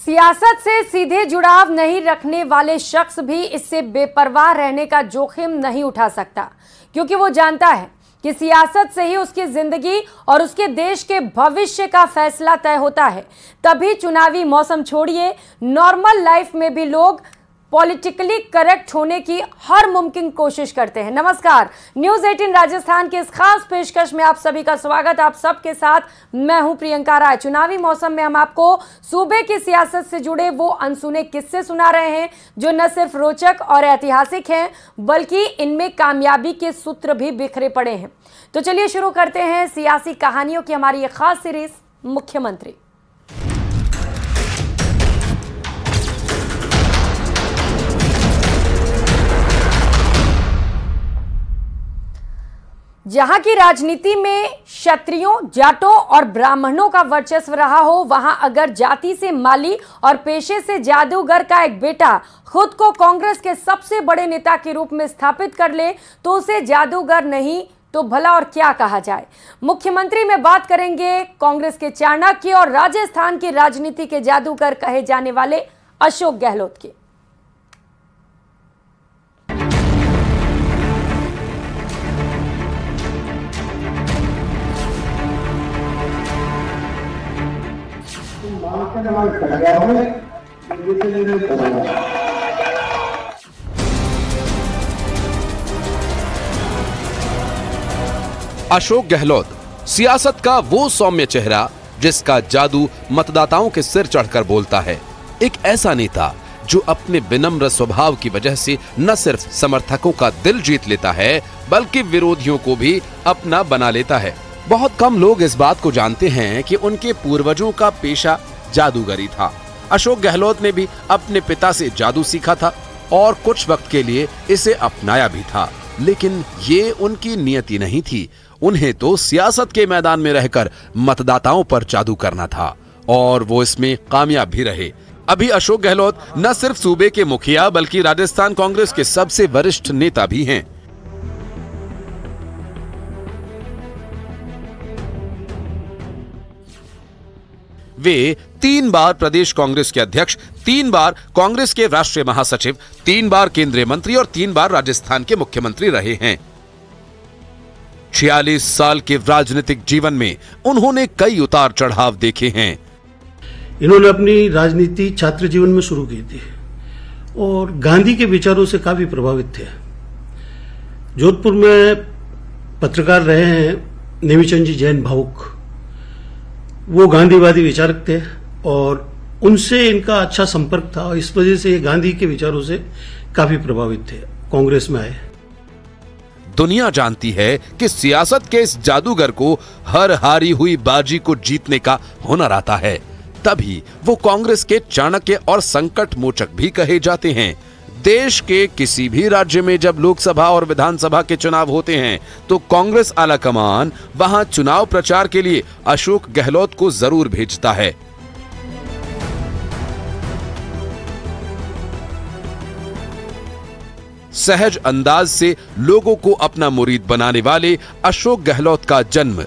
सियासत से सीधे जुड़ाव नहीं रखने वाले शख्स भी इससे बेपरवाह रहने का जोखिम नहीं उठा सकता, क्योंकि वो जानता है कि सियासत से ही उसकी जिंदगी और उसके देश के भविष्य का फैसला तय होता है। तभी चुनावी मौसम छोड़िए, नॉर्मल लाइफ में भी लोग पॉलिटिकली करेक्ट होने की हर मुमकिन कोशिश करते हैं। नमस्कार, न्यूज़ 18 राजस्थान के इस खास पेशकश में आप सभी का स्वागत। आप सबके साथ मैं हूं प्रियंका राय। चुनावी मौसम में हम आपको सूबे की सियासत से जुड़े वो अनसुने किस्से सुना रहे हैं जो न सिर्फ रोचक और ऐतिहासिक हैं, बल्कि इनमें कामयाबी के सूत्र भी बिखरे पड़े हैं। तो चलिए शुरू करते हैं सियासी कहानियों की हमारी ये खास सीरीज, मुख्यमंत्री। जहां की राजनीति में क्षत्रियों, जाटों और ब्राह्मणों का वर्चस्व रहा हो, वहां अगर जाति से माली और पेशे से जादूगर का एक बेटा खुद को कांग्रेस के सबसे बड़े नेता के रूप में स्थापित कर ले तो उसे जादूगर नहीं तो भला और क्या कहा जाए। मुख्यमंत्री में बात करेंगे कांग्रेस के चाणक्य और राजस्थान की राजनीति के जादूगर कहे जाने वाले अशोक गहलोत की। अशोक गहलोत सियासत का वो सौम्य चेहरा जिसका जादू मतदाताओं के सिर चढ़कर बोलता है। एक ऐसा नेता जो अपने विनम्र स्वभाव की वजह से न सिर्फ समर्थकों का दिल जीत लेता है, बल्कि विरोधियों को भी अपना बना लेता है। बहुत कम लोग इस बात को जानते हैं कि उनके पूर्वजों का पेशा जादूगरी था। अशोक गहलोत ने भी अपने पिता से जादू सीखा था और कुछ वक्त के लिए इसे अपनाया भी था, लेकिन ये उनकी नियति नहीं थी। उन्हें तो सियासत के मैदान में रहकर मतदाताओं पर जादू करना था और वो इसमें कामयाब भी रहे। अभी अशोक गहलोत न सिर्फ सूबे के मुखिया बल्कि राजस्थान कांग्रेस के सबसे वरिष्ठ नेता भी हैं। वे 3 बार प्रदेश कांग्रेस के अध्यक्ष, 3 बार कांग्रेस के राष्ट्रीय महासचिव, 3 बार केंद्रीय मंत्री और 3 बार राजस्थान के मुख्यमंत्री रहे हैं। 46 साल के राजनीतिक जीवन में उन्होंने कई उतार चढ़ाव देखे हैं। इन्होंने अपनी राजनीति छात्र जीवन में शुरू की थी और गांधी के विचारों से काफी प्रभावित थे। जोधपुर में पत्रकार रहे हैं नेमीचंद जी जैन भावुक, वो गांधीवादी विचारक थे और उनसे इनका अच्छा संपर्क था। इस वजह से ये गांधी के विचारों से काफी प्रभावित थे, कांग्रेस में आए। दुनिया जानती है कि सियासत के इस जादूगर को हर हारी हुई बाजी को जीतने का हुनर आता है, तभी वो कांग्रेस के चाणक्य और संकट मोचक भी कहे जाते हैं। देश के किसी भी राज्य में जब लोकसभा और विधानसभा के चुनाव होते हैं तो कांग्रेस आलाकमान वहां चुनाव प्रचार के लिए अशोक गहलोत को जरूर भेजता है। सहज अंदाज से लोगों को अपना मुरीद बनाने वाले अशोक गहलोत का जन्म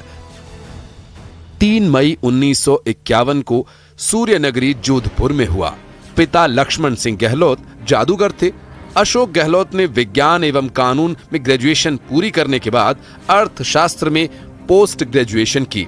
3 मई 1951 को सूर्यनगरी जोधपुर में हुआ। पिता लक्ष्मण सिंह गहलोत जादूगर थे। अशोक गहलोत ने विज्ञान एवं कानून में ग्रेजुएशन पूरी करने के बाद अर्थशास्त्र में पोस्ट ग्रेजुएशन की।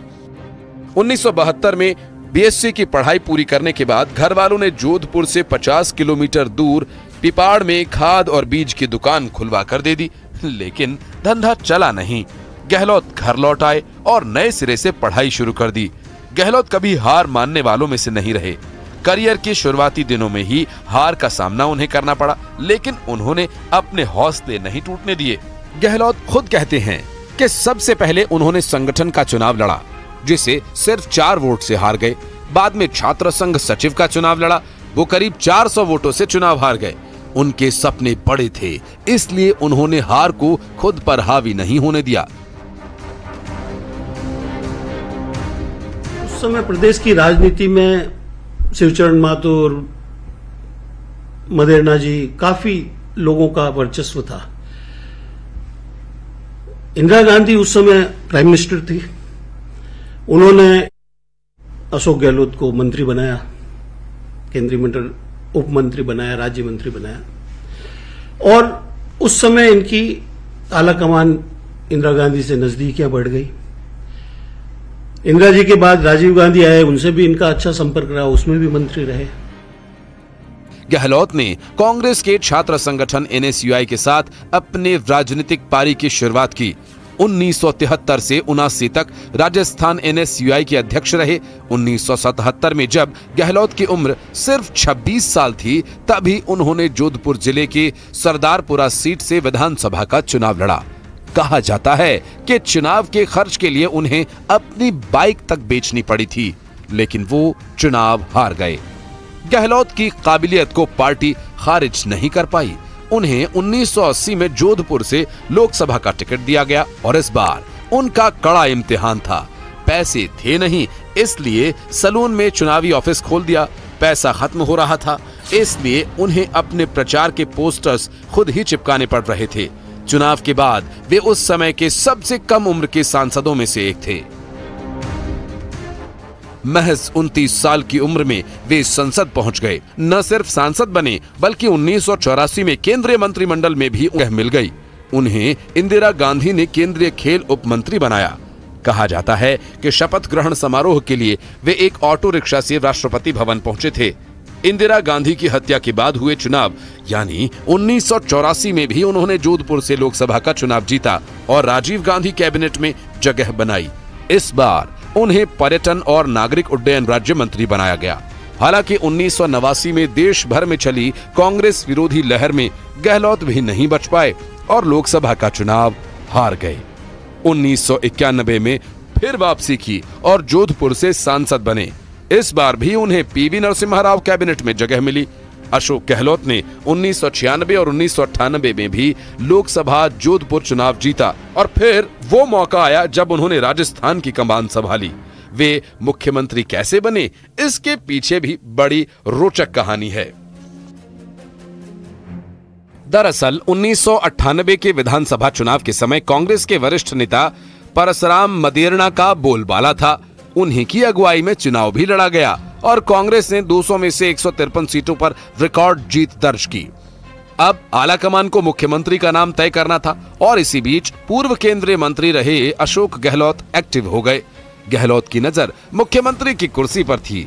1972 में बीएससी की पढ़ाई पूरी करने के बाद घर वालों ने जोधपुर से 50 किलोमीटर दूर पिपाड़ में खाद और बीज की दुकान खुलवा कर दे दी, लेकिन धंधा चला नहीं। गहलोत घर लौट आए और नए सिरे से पढ़ाई शुरू कर दी। गहलोत कभी हार मानने वालों में से नहीं रहे। करियर के शुरुआती दिनों में ही हार का सामना उन्हें करना पड़ा, लेकिन उन्होंने अपने हौसले नहीं टूटने दिए। गहलोत खुद कहते हैं कि सबसे पहले उन्होंने संगठन का चुनाव लड़ा, जिसे सिर्फ 4 वोट से हार गए। बाद में छात्र संघ सचिव का चुनाव लड़ा, वो करीब 400 वोटों से चुनाव हार गए। उनके सपने बड़े थे, इसलिए उन्होंने हार को खुद पर हावी नहीं होने दिया। उस समय प्रदेश की राजनीति में शिवचरण महतो और मदेरणा जी, काफी लोगों का वर्चस्व था। इंदिरा गांधी उस समय प्राइम मिनिस्टर थी। उन्होंने अशोक गहलोत को मंत्री बनाया केंद्रीय मंत्री, उप मंत्री बनाया, राज्य मंत्री बनाया। और उस समय इनकी आलाकमान इंदिरा गांधी से नजदीकियां बढ़ गई। इंदिरा जी के बाद राजीव गांधी आए, उनसे भी इनका अच्छा संपर्क रहा, उसमें भी मंत्री रहे। गहलोत ने कांग्रेस के छात्र संगठन NSUI के साथ अपने राजनीतिक पारी की शुरुआत की। 1973 से 79 तक राजस्थान NSUI के अध्यक्ष रहे। 1977 में जब गहलोत की उम्र सिर्फ 26 साल थी, तभी उन्होंने जोधपुर जिले के सरदारपुरा सीट से विधानसभा का चुनाव लड़ा। कहा जाता है कि चुनाव के खर्च के लिए उन्हें अपनी बाइक तक बेचनी पड़ी थी, लेकिन वो चुनाव हार गए। गहलोत की काबिलियत को पार्टी खारिज नहीं कर पाई। उन्हें 1980 में जोधपुर से लोकसभा का टिकट दिया गया और इस बार उनका कड़ा इम्तिहान था। पैसे थे नहीं, इसलिए सलून में चुनावी ऑफिस खोल दिया। पैसा खत्म हो रहा था, इसलिए उन्हें अपने प्रचार के पोस्टर्स खुद ही चिपकाने पड़ रहे थे। चुनाव के बाद वे उस समय के सबसे कम उम्र के सांसदों में से एक थे। महज 29 साल की उम्र में वे संसद पहुंच गए। न सिर्फ सांसद बने, बल्कि 1984 में केंद्रीय मंत्रिमंडल में भी जगह मिल गई। उन्हें इंदिरा गांधी ने केंद्रीय खेल उप मंत्री बनाया। कहा जाता है कि शपथ ग्रहण समारोह के लिए वे एक ऑटो रिक्शा से राष्ट्रपति भवन पहुंचे थे। इंदिरा गांधी की हत्या के बाद हुए चुनाव यानी 1984 में भी उन्होंने जोधपुर से लोकसभा का चुनाव जीता और राजीव गांधी कैबिनेट में जगह बनाई। इस बार उन्हें पर्यटन और नागरिक उड्डयन राज्य मंत्री बनाया गया। हालांकि 1989 में देश भर में चली कांग्रेस विरोधी लहर में गहलोत भी नहीं बच पाए और लोकसभा का चुनाव हार गए। 1991 में फिर वापसी की और जोधपुर से सांसद बने। इस बार भी उन्हें PV नरसिम्हा राव कैबिनेट में जगह मिली। अशोक गहलोत ने 1996 और 1998 में भी लोकसभा जोधपुर चुनाव जीता और फिर वो मौका आया जब उन्होंने राजस्थान की कमान संभाली। वे मुख्यमंत्री कैसे बने, इसके पीछे भी बड़ी रोचक कहानी है। दरअसल 1998 के विधानसभा चुनाव के समय कांग्रेस के वरिष्ठ नेता परसराम मदेरणा का बोलबाला था। उन्हीं की अगुवाई में चुनाव भी लड़ा गया और कांग्रेस ने 200 में से 153 सीटों पर रिकॉर्ड जीत दर्ज की। अब आलाकमान को मुख्यमंत्री का नाम तय करना था और इसी बीच पूर्व केंद्रीय मंत्री रहे अशोक गहलोत एक्टिव हो गए। गहलोत की नजर मुख्यमंत्री की कुर्सी पर थी।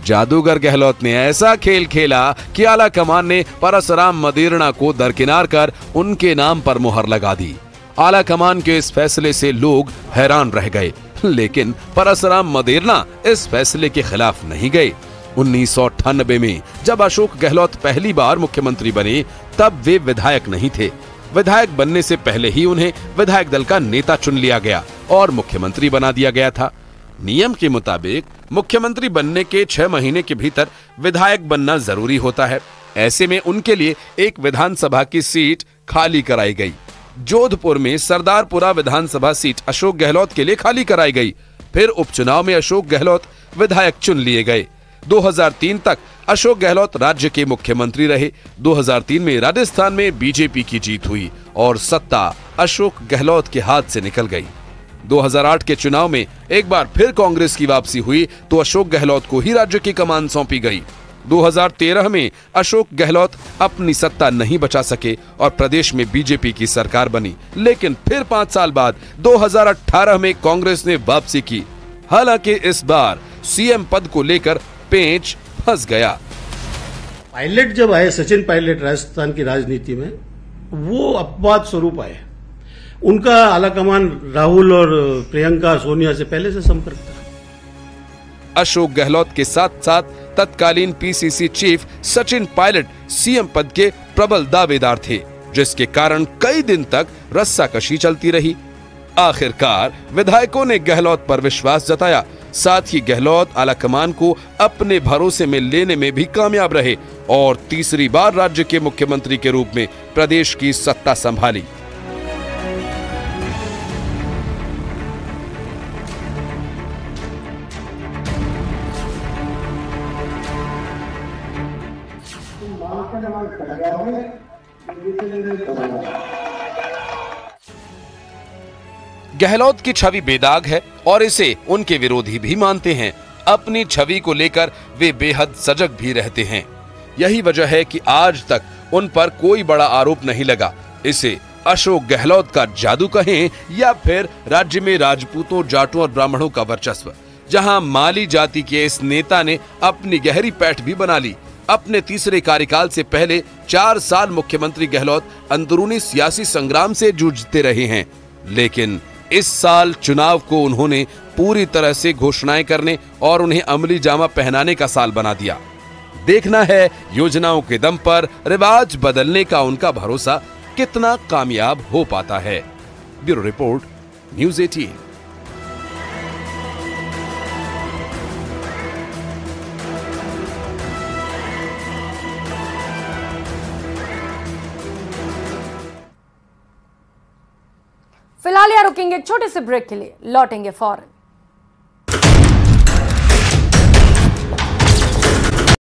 जादूगर गहलोत ने ऐसा खेल खेला कि आलाकमान ने परसराम मदेरणा को दरकिनार कर उनके नाम पर मुहर लगा दी। आलाकमान के इस फैसले से लोग हैरान रह गए, लेकिन परसराम मदेरणा इस फैसले के खिलाफ नहीं गए। 1998 में जब अशोक गहलोत पहली बार मुख्यमंत्री बने, तब वे विधायक नहीं थे। विधायक बनने से पहले ही उन्हें विधायक दल का नेता चुन लिया गया और मुख्यमंत्री बना दिया गया था। नियम के मुताबिक मुख्यमंत्री बनने के 6 महीने के भीतर विधायक बनना जरूरी होता है। ऐसे में उनके लिए एक विधानसभा की सीट खाली कराई गई। जोधपुर में सरदारपुरा विधानसभा सीट अशोक गहलोत के लिए खाली कराई गई। फिर उपचुनाव में अशोक गहलोत विधायक चुन लिए गए। 2003 तक अशोक गहलोत राज्य के मुख्यमंत्री रहे। 2003 में राजस्थान में बीजेपी की जीत हुई और सत्ता अशोक गहलोत के हाथ से निकल गई। 2008 के चुनाव में एक बार फिर कांग्रेस की वापसी हुई तो अशोक गहलोत को ही राज्य की कमान सौंपी गई। 2013 में अशोक गहलोत अपनी सत्ता नहीं बचा सके और प्रदेश में बीजेपी की सरकार बनी, लेकिन फिर 5 साल बाद 2018 में कांग्रेस ने वापसी की। हालांकि इस बार सीएम पद को लेकर पेंच फंस गया। पायलट जब आए, सचिन पायलट राजस्थान की राजनीति में, वो अपवाद स्वरूप आए। उनका आलाकमान राहुल और प्रियंका सोनिया से पहले से संपर्क था। अशोक गहलोत के साथ साथ तत्कालीन PCC chief Sachin Pilot CM पद के प्रबल दावेदार थे, जिसके कारण कई दिन तक रस्साकशी चलती रही। आखिरकार विधायकों ने गहलोत पर विश्वास जताया। साथ ही गहलोत आलाकमान को अपने भरोसे में लेने में भी कामयाब रहे और तीसरी बार राज्य के मुख्यमंत्री के रूप में प्रदेश की सत्ता संभाली। गहलोत की छवि बेदाग है और इसे उनके विरोधी भी मानते हैं। अपनी छवि को लेकर वे बेहद सजग भी रहते हैं। यही वजह है कि आज तक उन पर कोई बड़ा आरोप नहीं लगा। इसे अशोक गहलोत का जादू कहें या फिर राज्य में राजपूतों, जाटों और ब्राह्मणों का वर्चस्व, जहां माली जाति के इस नेता ने अपनी गहरी पैठ भी बना ली। अपने तीसरे कार्यकाल से पहले 4 साल मुख्यमंत्री गहलोत अंदरूनी सियासी संग्राम से जूझते रहे हैं, लेकिन इस साल चुनाव को उन्होंने पूरी तरह से घोषणाएं करने और उन्हें अमली जामा पहनाने का साल बना दिया। देखना है योजनाओं के दम पर रिवाज बदलने का उनका भरोसा कितना कामयाब हो पाता है। Bureau report, news 18। फिलहाल यहाँ रुकेंगे एक छोटे से ब्रेक के लिए, लौटेंगे फौरन।